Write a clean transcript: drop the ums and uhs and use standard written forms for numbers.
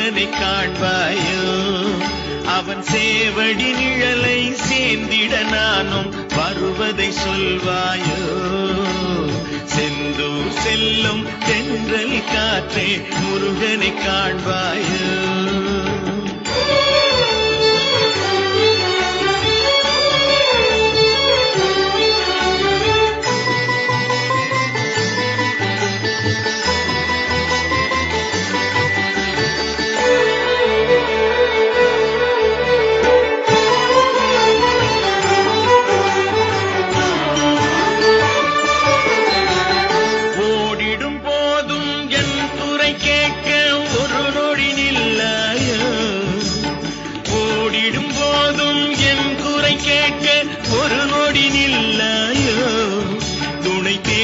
முருகனை காண்பாயோ அவன் சேவடி நிழலை சேர்ந்திட நானும் வருவதை சொல்வாயோ செந்தூர் செல்லும் தென்றல் காற்றே முருகனை காண்பாயோ